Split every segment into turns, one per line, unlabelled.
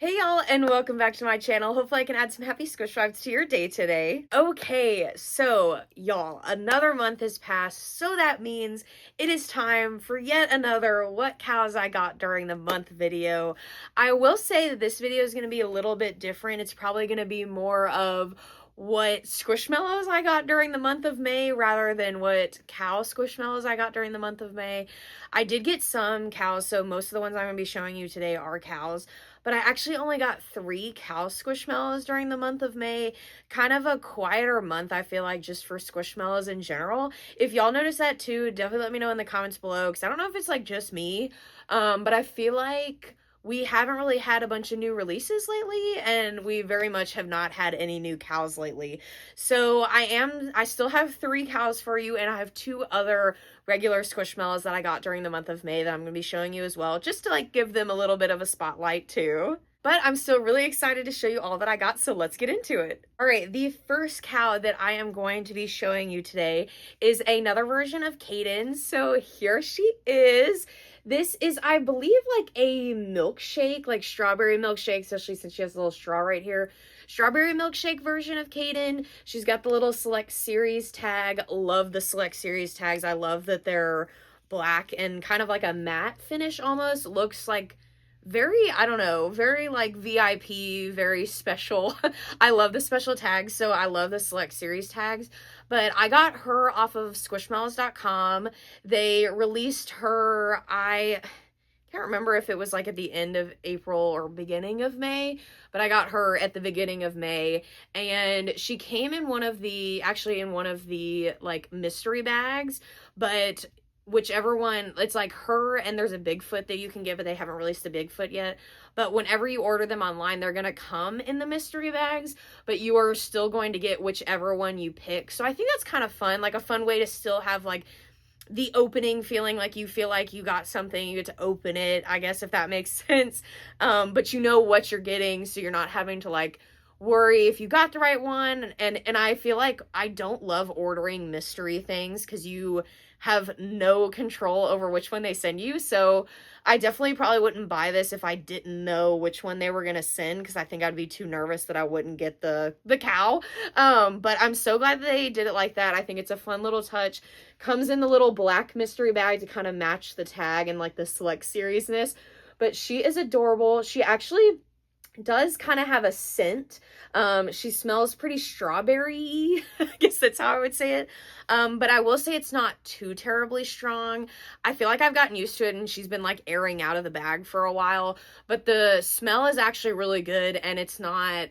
Hey y'all, and welcome back to my channel. Hopefully I can add some happy squish vibes to your day today. Okay, so y'all, another month has passed, so that means it is time for yet another what cows I got during the month video. I will say that this video is going to be a little bit different. It's probably going to be more of what Squishmallows I got during the month of May rather than what cow Squishmallows I got during the month of May. I did get some cows, so most of the ones I'm going to be showing you today are cows. But I actually only got 3 cow Squishmallows during the month of May. Kind of a quieter month, I feel like, just for Squishmallows in general. If y'all notice that too, definitely let me know in the comments below, because I don't know if it's like just me, but I feel like we haven't really had a bunch of new releases lately, and we very much have not had any new cows lately. So I still have 3 cows for you, and I have 2 other regular Squishmallows that I got during the month of May that I'm going to be showing you as well, just to like give them a little bit of a spotlight too. But I'm still really excited to show you all that I got, so let's get into it. All right, the first cow that I am going to be showing you today is another version of Kaden. So here she is. This is, I believe, like a milkshake, like strawberry milkshake, especially since she has a little straw right here. Strawberry milkshake version of Kaden. She's got the little select series tag. Love the select series tags. I love that they're black and kind of like a matte finish almost. Looks like very, I don't know, very like VIP, very special. I love the special tags, so I love the select series tags. But I got her off of squishmallows.com. They released her, I can't remember if it was like at the end of April or beginning of May, but I got her at the beginning of May, and she came in one of the, actually in one of the like mystery bags, but whichever one, it's like her and there's a Bigfoot that you can get, but they haven't released the Bigfoot yet. But whenever you order them online, they're going to come in the mystery bags, but you are still going to get whichever one you pick. So I think that's kind of fun, like a fun way to still have like the opening feeling like you feel like you got something, you get to open it, I guess, if that makes sense. But you know what you're getting, so you're not having to like worry if you got the right one. And I feel like I don't love ordering mystery things because you have no control over which one they send you. So I definitely probably wouldn't buy this if I didn't know which one they were going to send, because I think I'd be too nervous that I wouldn't get the cow. But I'm so glad that they did it like that. I think it's a fun little touch. Comes in the little black mystery bag to kind of match the tag and like the select seriousness. But she is adorable. She actually does kind of have a scent. She smells pretty strawberry. I guess that's how I would say it. But I will say it's not too terribly strong. I feel like I've gotten used to it, and she's been like airing out of the bag for a while, but the smell is actually really good, and it's not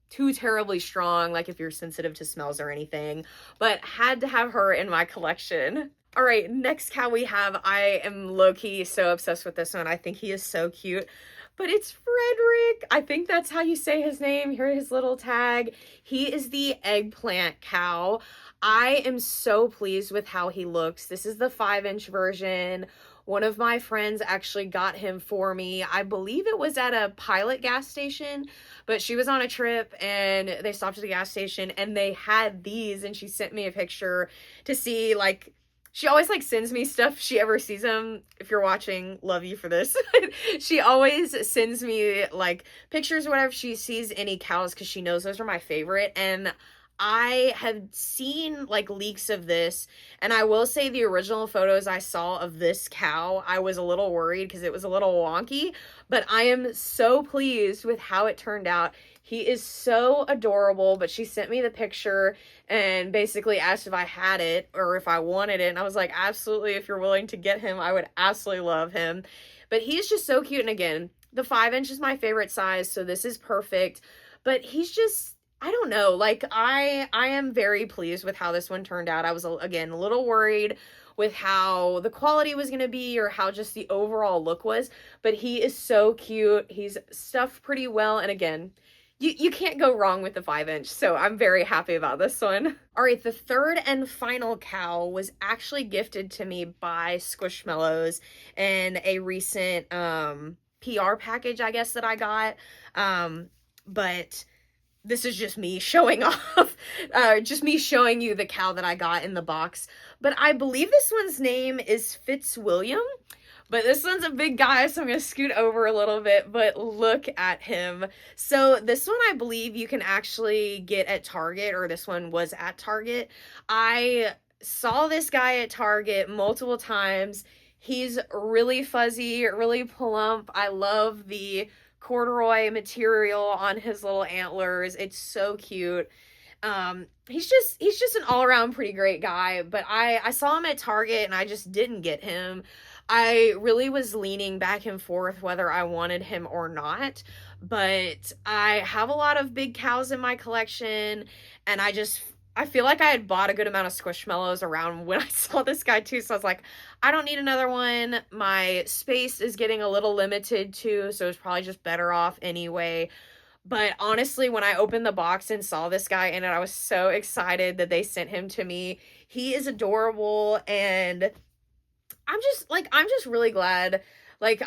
too terribly strong, like if you're sensitive to smells or anything. But had to have her in my collection. All right, next cow we have, I am low-key so obsessed with this one. I think he is so cute. But it's Frederick. I think that's how you say his name. Here, his little tag. He is the eggplant cow. I am so pleased with how he looks. This is the 5-inch version. One of my friends actually got him for me. I believe it was at a Pilot gas station, but she was on a trip and they stopped at the gas station and they had these, and she sent me a picture to see, like, she always like sends me stuff if she ever sees them. If you're watching, love you for this. She always sends me like pictures or whatever she sees any cows, because she knows those are my favorite. And I have seen like leaks of this, and I will say the original photos I saw of this cow, I was a little worried because it was a little wonky, but I am so pleased with how it turned out. He is so adorable, but she sent me the picture and basically asked if I had it or if I wanted it, and I was like, absolutely, if you're willing to get him, I would absolutely love him. But he's just so cute, and again, the 5-inch is my favorite size, so this is perfect. But he's just, I don't know, like I am very pleased with how this one turned out. I was, again, a little worried with how the quality was going to be or how just the overall look was, but he is so cute. He's stuffed pretty well, and again, you can't go wrong with the 5-inch, so I'm very happy about this one. All right, the third and final cow was actually gifted to me by Squishmallows in a recent PR package, I guess, that I got. But this is just me showing off, just me showing you the cow that I got in the box. But I believe this one's name is Fitzwilliam, But this one's a big guy, so I'm going to scoot over a little bit, but look at him. So this one I believe you can actually get at Target, or this one was at Target. I saw this guy at Target multiple times. He's really fuzzy, really plump. I love the corduroy material on his little antlers. It's so cute. He's just an all-around pretty great guy, but I saw him at Target and I just didn't get him. I really was leaning back and forth whether I wanted him or not, but I have a lot of big cows in my collection, and I feel like I had bought a good amount of Squishmallows around when I saw this guy too, so I was like, I don't need another one. My space is getting a little limited too, so it's probably just better off anyway. But honestly, when I opened the box and saw this guy in it, I was so excited that they sent him to me. He is adorable, and I'm just really glad. Like,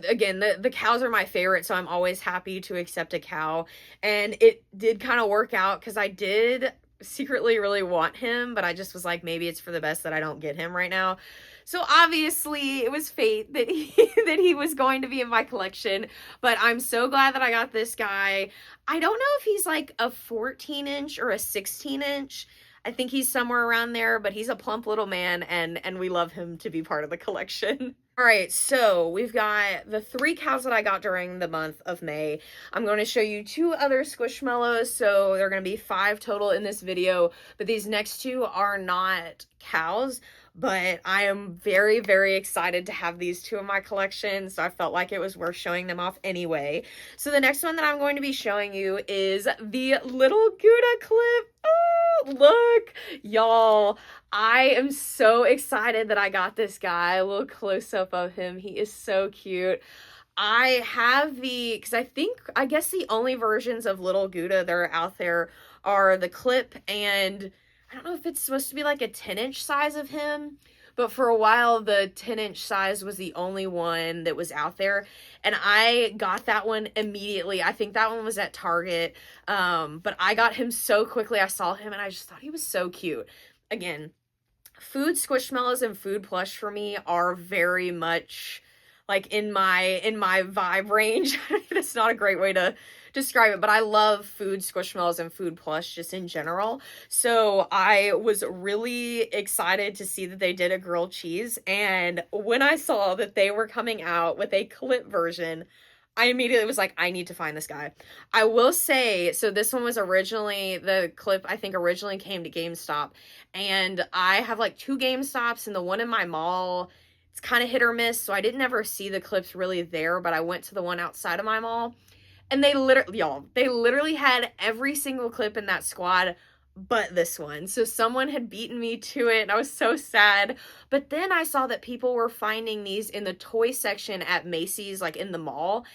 again, the cows are my favorite, so I'm always happy to accept a cow. And it did kind of work out because I did secretly really want him, but I just was like, maybe it's for the best that I don't get him right now. So obviously it was fate that that he was going to be in my collection, but I'm so glad that I got this guy. I don't know if he's like a 14-inch or a 16-inch. I think he's somewhere around there, but he's a plump little man, and we love him to be part of the collection. All right, so we've got the 3 cows that I got during the month of May. I'm going to show you 2 other Squishmallows, so there are going to be 5 total in this video, but these next 2 are not cows, but I am very, very excited to have these 2 in my collection, so I felt like it was worth showing them off anyway. So the next one that I'm going to be showing you is the little Gouda clip. Oh, look, y'all. I am so excited that I got this guy. A little close-up of him. He is so cute. I have because I guess the only versions of Little Gouda that are out there are the clip, and I don't know if it's supposed to be like a 10-inch size of him, but for a while the 10-inch size was the only one that was out there, and I got that one immediately. I think that one was at Target, but I got him so quickly. I saw him and I just thought he was so cute. Again, food Squishmallows and food plush for me are very much like in my vibe range. That's not a great way to describe it, but I love food Squishmallows and food plush just in general. So I was really excited to see that they did a grilled cheese, and when I saw that they were coming out with a clip version, I immediately was like, I need to find this guy. I will say, so this one was originally, the clip I think originally came to GameStop, and I have like 2 GameStops, and the one in my mall, it's kind of hit or miss, so I didn't ever see the clips really there, but I went to the one outside of my mall, and they literally had every single clip in that squad but this one. So someone had beaten me to it, and I was so sad. But then I saw that people were finding these in the toy section at Macy's, like in the mall,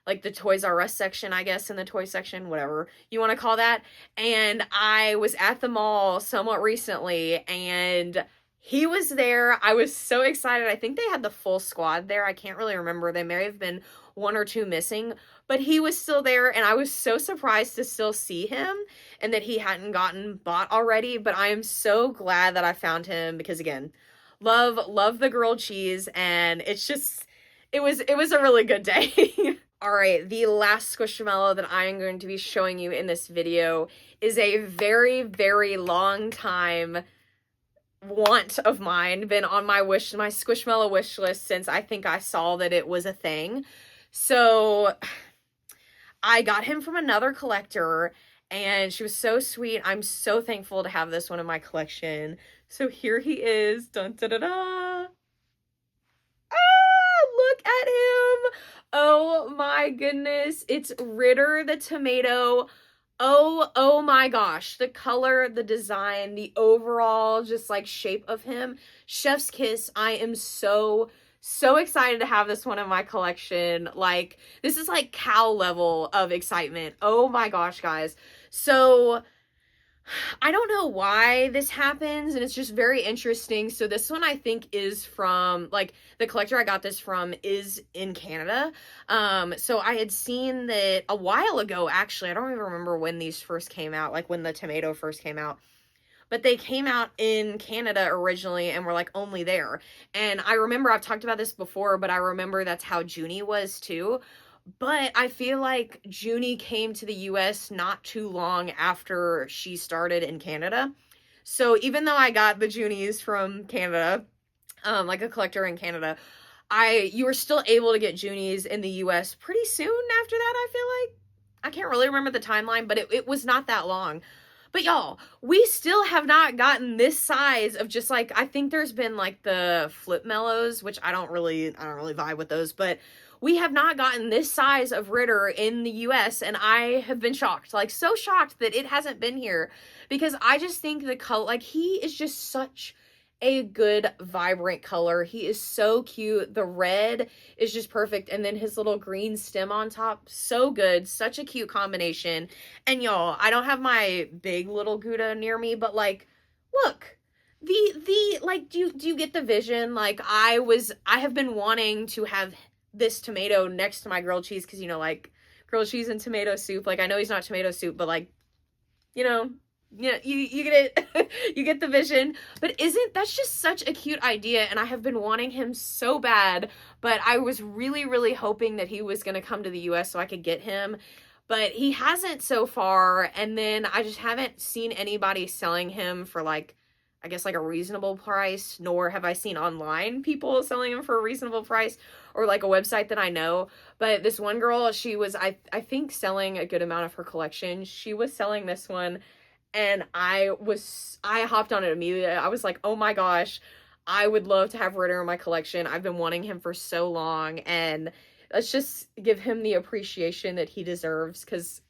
like the Toys R Us section, I guess, in the toy section, whatever you want to call that. And I was at the mall somewhat recently, and he was there. I was so excited. I think they had the full squad there. I can't really remember. They may have been 1 or 2 missing, but he was still there, and I was so surprised to still see him and that he hadn't gotten bought already. But I am so glad that I found him because, again, love the grilled cheese, and it's just, it was a really good day. All right, the last Squishmallow that I am going to be showing you in this video is a very, very long time want of mine, been on my Squishmallow wish list since I think I saw that it was a thing. So I got him from another collector, and she was so sweet. I'm so thankful to have this one in my collection. So here he is. Dun, da, da, da. Ah, look at him. Oh my goodness. It's Ritter the tomato. Oh my gosh. The color, the design, the overall just like shape of him. Chef's kiss. I am so excited to have this one in my collection. Like, this is like cow level of excitement. Oh my gosh, guys. So I don't know why this happens, and it's just very interesting. So this one I think is from, like, the collector I got this from is in Canada. So I had seen that a while ago, actually. I don't even remember when these first came out, like when the tomato first came out. but they came out in Canada originally and were like only there. And I remember I've talked about this before, but I remember that's how Junie was too. But I feel like Junie came to the US not too long after she started in Canada. So even though I got the Junies from Canada, like a collector in Canada, you were still able to get Junies in the US pretty soon after that, I feel like. I can't really remember the timeline, but it was not that long. But y'all, we still have not gotten this size of just like, I think there's been like the flip mellows, which I don't really vibe with those, but we have not gotten this size of Ritter in the US, and I have been shocked, like so shocked that it hasn't been here, because I just think the color, like he is just such a good vibrant color. He is so cute. The red is just perfect, and then his little green stem on top, so good. Such a cute combination. And y'all, I don't have my big little Gouda near me, but like, look, the like, do you get the vision? Like, I have been wanting to have this tomato next to my grilled cheese, because you know, like grilled cheese and tomato soup, like I know he's not tomato soup, but like, you know, yeah, you get it. You get the vision. But that's just such a cute idea, and I have been wanting him so bad, but I was really hoping that he was going to come to the US so I could get him, but he hasn't so far. And then I just haven't seen anybody selling him for like, I guess like a reasonable price, nor have I seen online people selling him for a reasonable price, or like a website that I know. But this one girl, she was, I think, selling a good amount of her collection. She was selling this one, and I hopped on it immediately. I was like, oh my gosh, I would love to have Ritter in my collection. I've been wanting him for so long, and let's just give him the appreciation that he deserves, because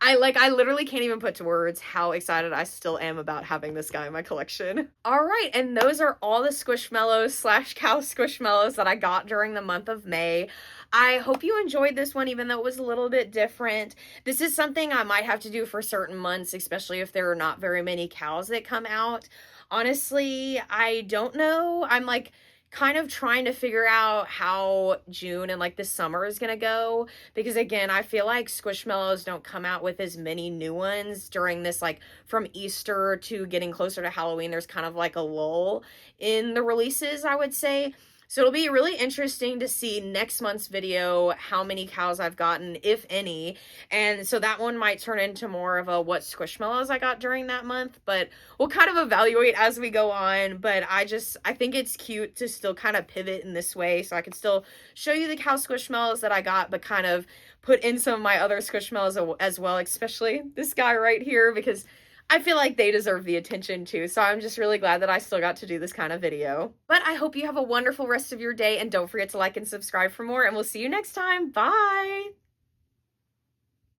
I literally can't even put to words how excited I still am about having this guy in my collection. All right, and those are all the Squishmallows / cow Squishmallows that I got during the month of May. I hope you enjoyed this one, even though it was a little bit different. This is something I might have to do for certain months, especially if there are not very many cows that come out. Honestly, I don't know. I'm like kind of trying to figure out how June and like the summer is gonna go, because again, I feel like Squishmallows don't come out with as many new ones during this, like from Easter to getting closer to Halloween. There's kind of like a lull in the releases, I would say. So it'll be really interesting to see next month's video how many cows I've gotten, if any. And so that one might turn into more of a what Squishmallows I got during that month, but we'll kind of evaluate as we go on. But I think it's cute to still kind of pivot in this way, so I can still show you the cow Squishmallows that I got, but kind of put in some of my other Squishmallows as well, especially this guy right here, because I feel like they deserve the attention too. So I'm just really glad that I still got to do this kind of video. But I hope you have a wonderful rest of your day, and don't forget to like and subscribe for more, and we'll see you next time. Bye!